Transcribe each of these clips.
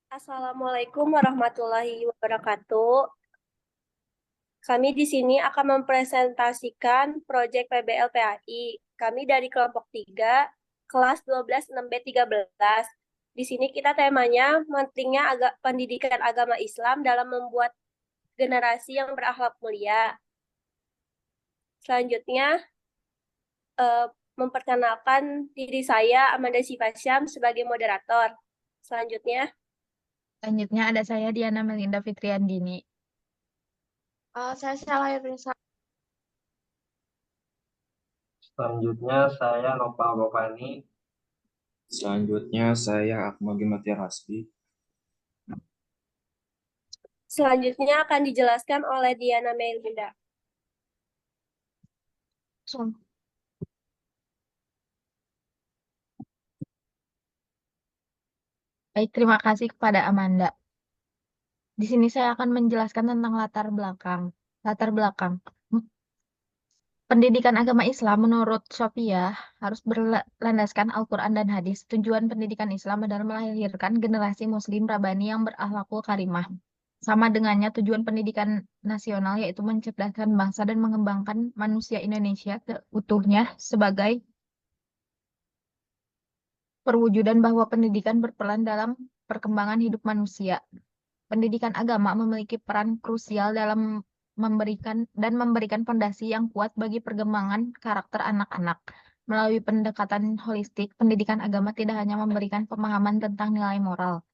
Assalamualaikum warahmatullahi wabarakatuh. Kami di sini akan mempresentasikan proyek PBL-PAI. Kami dari kelompok 3, kelas 12 6B13. Di sini kita temanya pentingnya pendidikan agama Islam dalam membuat generasi yang berakhlak mulia. Selanjutnya, eh, memperkenalkan diri saya, Amanda Sifasyam, sebagai moderator. Selanjutnya, Selanjutnya ada saya Diana Melinda Fitriandini. Saya Sheila Yunisa. Selanjutnya saya Nopal Gopani. Selanjutnya saya Akmal Gimatia Hasbi. selanjutnya akan dijelaskan oleh Diana Melinda. Baik, terima kasih kepada Amanda. Di sini saya akan menjelaskan tentang latar belakang. Latar belakang. Pendidikan agama Islam menurut Sophia harus berlandaskan Al-Quran dan hadis. Tujuan pendidikan Islam adalah melahirkan generasi muslim rabani yang berakhlakul karimah. Sama dengannya tujuan pendidikan nasional yaitu mencerdaskan bangsa dan mengembangkan manusia Indonesia seutuhnya sebagai perwujudan bahwa pendidikan berperan dalam perkembangan hidup manusia. Pendidikan agama memiliki peran krusial dalam memberikan fondasi yang kuat bagi perkembangan karakter anak-anak. Melalui pendekatan holistik, pendidikan agama tidak hanya memberikan pemahaman tentang nilai moral,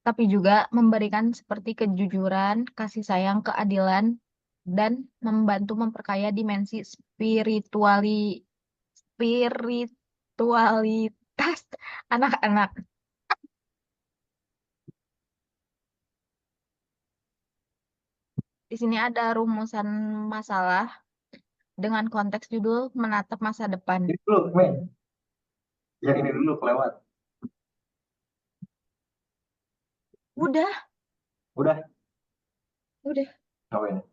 tapi juga memberikan seperti kejujuran, kasih sayang, keadilan, dan membantu memperkaya dimensi spiritualitas anak-anak. Di sini ada rumusan masalah dengan konteks judul menatap masa depan. Ini dulu, Men. Yang ini dulu kelewat. Udah. Udah. Udah. Ngapain?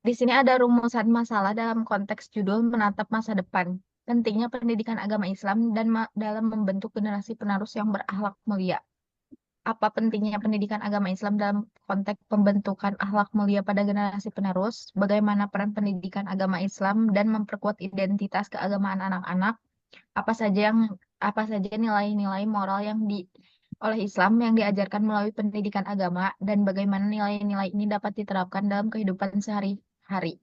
Di sini ada rumusan masalah dalam konteks judul menatap masa depan. Pentingnya pendidikan agama Islam dan dalam membentuk generasi penerus yang berakhlak mulia. Apa pentingnya pendidikan agama Islam dalam konteks pembentukan akhlak mulia pada generasi penerus? Bagaimana peran pendidikan agama Islam dan memperkuat identitas keagamaan anak-anak? Apa saja nilai-nilai moral yang oleh Islam yang diajarkan melalui pendidikan agama dan bagaimana nilai-nilai ini dapat diterapkan dalam kehidupan sehari-hari?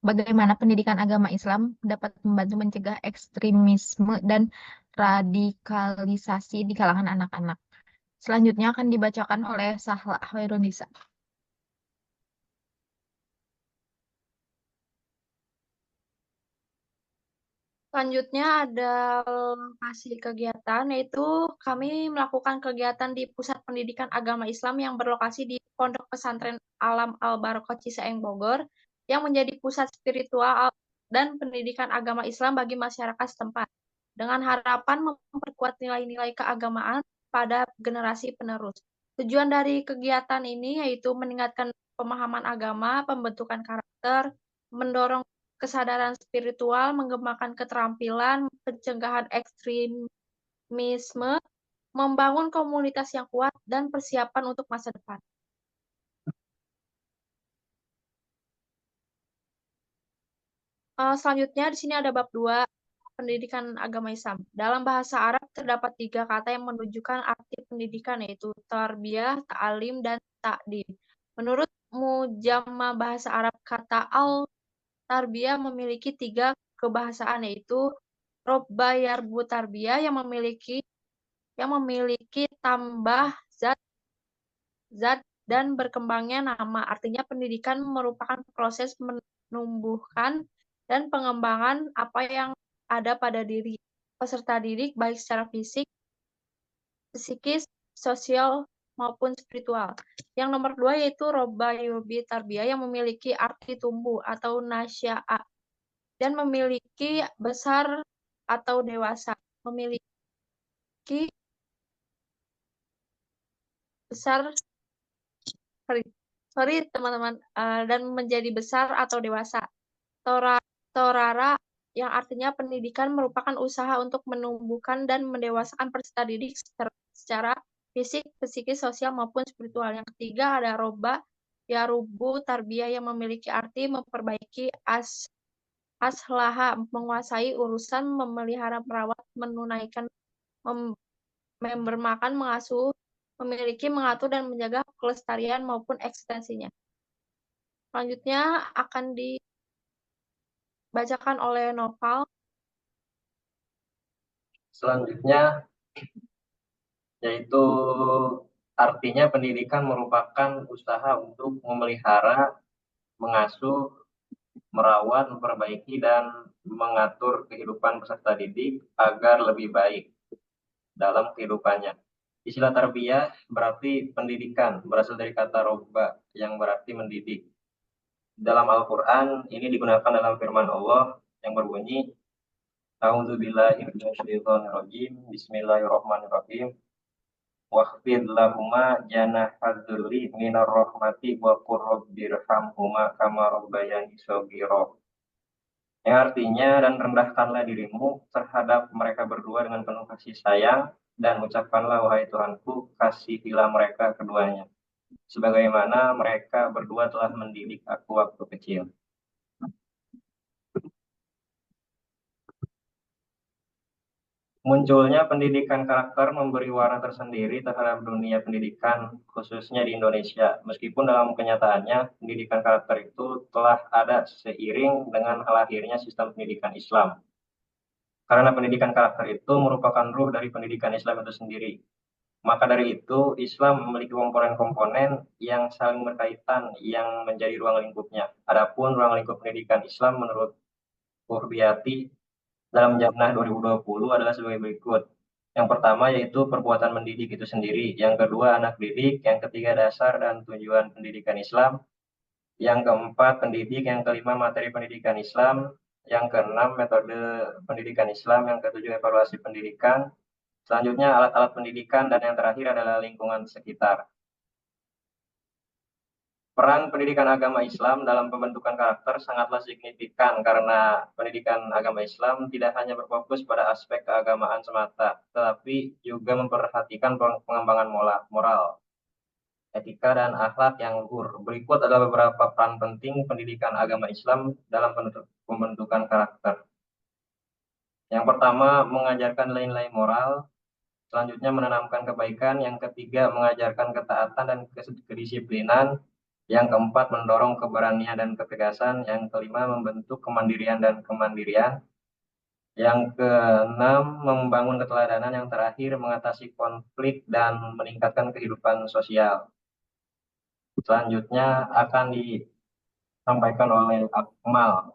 Bagaimana pendidikan agama Islam dapat membantu mencegah ekstremisme dan radikalisasi di kalangan anak-anak? Selanjutnya akan dibacakan oleh Sahla Hoirunisa. Selanjutnya ada lokasi kegiatan, yaitu kami melakukan kegiatan di Pusat Pendidikan Agama Islam yang berlokasi di Pondok Pesantren Alam Al-Barokoh Ciseeng Bogor, yang menjadi pusat spiritual dan pendidikan agama Islam bagi masyarakat setempat, dengan harapan memperkuat nilai-nilai keagamaan pada generasi penerus. Tujuan dari kegiatan ini yaitu meningkatkan pemahaman agama, pembentukan karakter, mendorong kesadaran spiritual, mengembangkan keterampilan, pencegahan ekstremisme, membangun komunitas yang kuat, dan persiapan untuk masa depan. Selanjutnya di sini ada bab 2, pendidikan agama Islam. Dalam bahasa Arab terdapat 3 kata yang menunjukkan arti pendidikan, yaitu tarbiyah, ta'alim, dan ta'dim. Menurut Mujamma Bahasa Arab, kata al-tarbiyah memiliki 3 kebahasaan, yaitu robba yarbu tarbiyah yang memiliki tambah zat dan berkembangnya nama. Artinya pendidikan merupakan proses menumbuhkan dan pengembangan apa yang ada pada diri peserta didik, baik secara fisik, psikis, sosial, maupun spiritual. Yang nomor 2 yaitu robba yurbi tarbiyah yang memiliki arti tumbuh atau nasya'a dan memiliki besar atau dewasa. Memiliki besar, sorry teman-teman, dan menjadi besar atau dewasa. Torara yang artinya pendidikan merupakan usaha untuk menumbuhkan dan mendewasakan peserta didik secara fisik, psikis, sosial, maupun spiritual. Yang ketiga ada roba, ya rubu, tarbiyah yang memiliki arti memperbaiki aslaha, menguasai urusan, memelihara, merawat, menunaikan, bermakan, mengasuh, memiliki, mengatur, dan menjaga kelestarian maupun eksistensinya. Selanjutnya akan dibacakan oleh Noval. Selanjutnya yaitu artinya pendidikan merupakan usaha untuk memelihara, mengasuh, merawat, memperbaiki, dan mengatur kehidupan peserta didik agar lebih baik dalam kehidupannya. Istilah tarbiyah berarti pendidikan, berasal dari kata robba yang berarti mendidik. Dalam Al-Quran, ini digunakan dalam firman Allah yang berbunyi, A'udzubillahi minasyaitonirrajim, Bismillahirrahmanirrahim. Waqfid lahuma janahadz dzulli minar rahmati wa qur rabbirhamhuma kama rabbayani shaghira. Yang artinya, dan rendahkanlah dirimu terhadap mereka berdua dengan penuh kasih sayang, dan ucapkanlah, wahai Tuhanku, kasihilah mereka keduanya, sebagaimana mereka berdua telah mendidik aku waktu kecil. Munculnya pendidikan karakter memberi warna tersendiri terhadap dunia pendidikan, khususnya di Indonesia. Meskipun dalam kenyataannya, pendidikan karakter itu telah ada seiring dengan lahirnya sistem pendidikan Islam. Karena pendidikan karakter itu merupakan ruh dari pendidikan Islam itu sendiri. Maka dari itu, Islam memiliki komponen-komponen yang saling berkaitan yang menjadi ruang lingkupnya. Adapun ruang lingkup pendidikan Islam menurut Hurriyati dalam Jannah 2020 adalah sebagai berikut. Yang pertama yaitu perbuatan mendidik itu sendiri. Yang kedua anak didik. Yang ketiga dasar dan tujuan pendidikan Islam. Yang keempat pendidik. Yang kelima materi pendidikan Islam. Yang keenam metode pendidikan Islam. Yang ketujuh evaluasi pendidikan. Selanjutnya alat-alat pendidikan, dan yang terakhir adalah lingkungan sekitar. Peran pendidikan agama Islam dalam pembentukan karakter sangatlah signifikan karena pendidikan agama Islam tidak hanya berfokus pada aspek keagamaan semata, tetapi juga memperhatikan pengembangan moral, etika, dan akhlak yang luhur. Berikut adalah beberapa peran penting pendidikan agama Islam dalam pembentukan karakter. Yang pertama, mengajarkan nilai-nilai moral. Selanjutnya, menanamkan kebaikan. Yang ketiga, mengajarkan ketaatan dan kedisiplinan. Yang keempat, mendorong keberanian dan ketegasan. Yang kelima, membentuk kemandirian dan kemandirian. Yang keenam, membangun keteladanan. Yang terakhir, mengatasi konflik dan meningkatkan kehidupan sosial. Selanjutnya akan disampaikan oleh Akmal.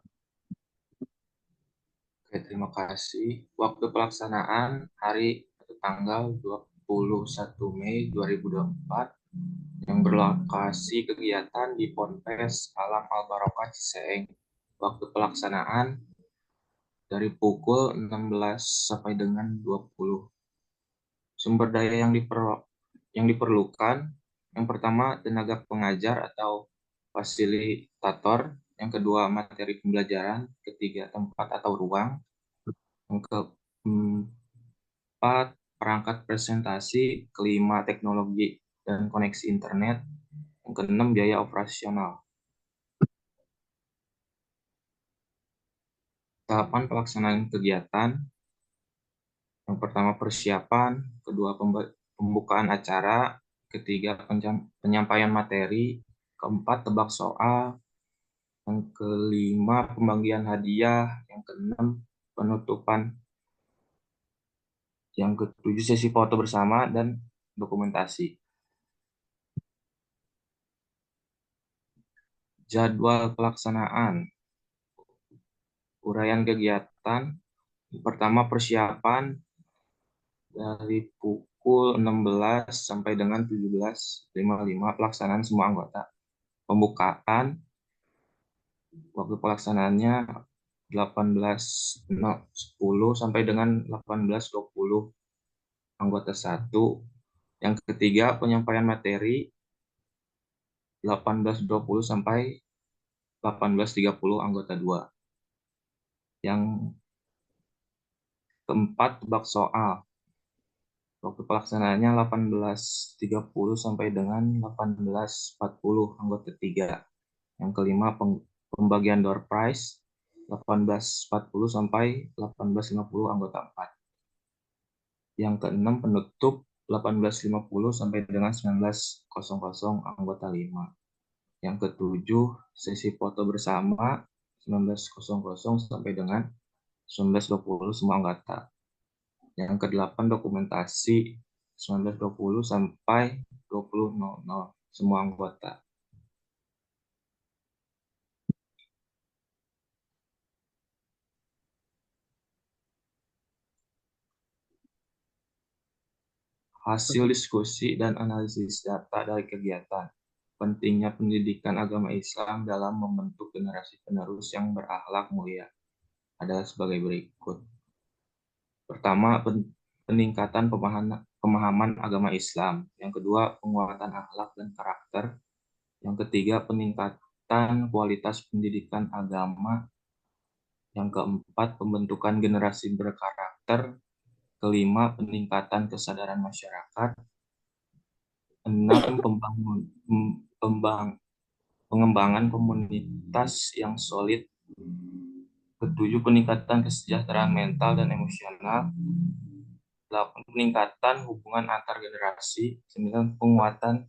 Oke, terima kasih. Waktu pelaksanaan hari atau tanggal 21 Mei 2024 yang berlokasi kegiatan di Ponpes Alam Al-Barokah Ciseeng. Waktu pelaksanaan dari pukul 16 sampai dengan 20. Sumber daya yang diperlukan, yang pertama tenaga pengajar atau fasilitator, yang kedua materi pembelajaran, ketiga tempat atau ruang, yang keempat perangkat presentasi, kelima teknologi dan koneksi internet, yang keenam biaya operasional. Tahapan pelaksanaan kegiatan, yang pertama persiapan, kedua pembukaan acara, ketiga penyampaian materi, keempat tebak soal, yang kelima pembagian hadiah, yang keenam penutupan, yang ketujuh sesi foto bersama dan dokumentasi. Jadwal pelaksanaan. Uraian kegiatan. Pertama persiapan dari pukul 16 sampai dengan 17.55 pelaksanaan semua anggota. Pembukaan waktu pelaksanaannya 18.10 sampai dengan 18.20 anggota 1. Yang ketiga penyampaian materi 18.20 sampai 18.30 anggota 2. Yang keempat, tebak soal. Waktu pelaksanaannya 18.30 sampai dengan 18.40 anggota 3. Yang kelima, pembagian door prize 18.40 sampai 18.50 anggota 4. Yang keenam, penutup 18.50 sampai dengan 19.00 anggota 5. Yang ketujuh, sesi foto bersama 19.00 sampai dengan 19.20 semua anggota. Yang kedelapan, dokumentasi 19.20 sampai 20.00 semua anggota. Hasil diskusi dan analisis data dari kegiatan. Pentingnya pendidikan agama Islam dalam membentuk generasi penerus yang berakhlak mulia adalah sebagai berikut. Pertama, peningkatan pemahaman agama Islam. Yang kedua, penguatan akhlak dan karakter. Yang ketiga, peningkatan kualitas pendidikan agama. Yang keempat, pembentukan generasi berkarakter. Kelima, peningkatan kesadaran masyarakat. 6, pengembangan komunitas yang solid. Ketujuh, peningkatan kesejahteraan mental dan emosional. 8, peningkatan hubungan antar generasi. 9, penguatan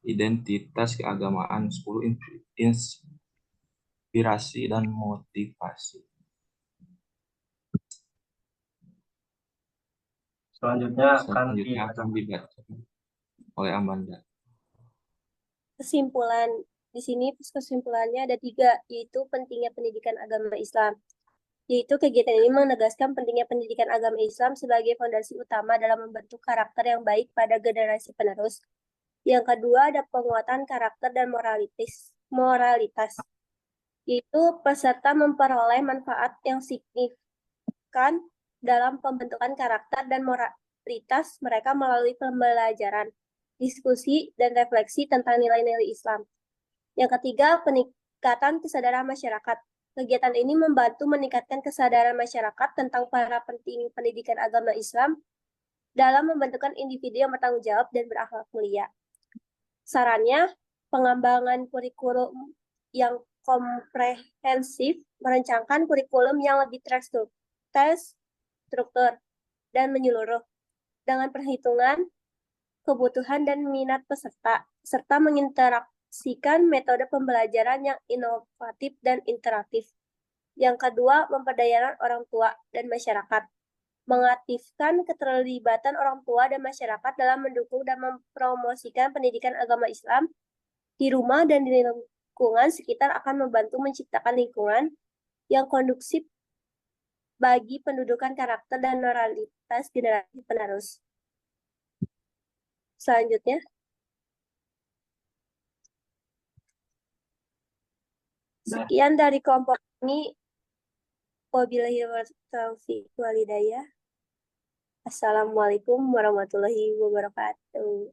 identitas keagamaan. 10, inspirasi dan motivasi. Selanjutnya akan dibaca oleh Amanda. Kesimpulan di sini kesimpulannya ada 3, yaitu pentingnya pendidikan agama Islam. Yaitu kegiatan ini menegaskan pentingnya pendidikan agama Islam sebagai fondasi utama dalam membentuk karakter yang baik pada generasi penerus. Yang kedua ada penguatan karakter dan moralitas, yaitu peserta memperoleh manfaat yang signifikan dalam pembentukan karakter dan moralitas mereka melalui pembelajaran, diskusi, dan refleksi tentang nilai-nilai Islam. Yang ketiga, peningkatan kesadaran masyarakat. Kegiatan ini membantu meningkatkan kesadaran masyarakat tentang para penting pendidikan agama Islam dalam membentukkan individu yang bertanggung jawab dan berakhlak mulia. Sarannya, pengembangan kurikulum yang komprehensif, merencanakan kurikulum yang lebih terstruktur, dan menyeluruh, dengan perhitungan kebutuhan dan minat peserta, serta menginteraksikan metode pembelajaran yang inovatif dan interaktif. Yang kedua, pemberdayaan orang tua dan masyarakat. Mengaktifkan keterlibatan orang tua dan masyarakat dalam mendukung dan mempromosikan pendidikan agama Islam di rumah dan di lingkungan sekitar akan membantu menciptakan lingkungan yang kondusif bagi pendudukan karakter dan moralitas generasi penerus. Selanjutnya, sekian dari kelompok ini. Wabillahi taufiq wal hidayah. Assalamualaikum warahmatullahi wabarakatuh.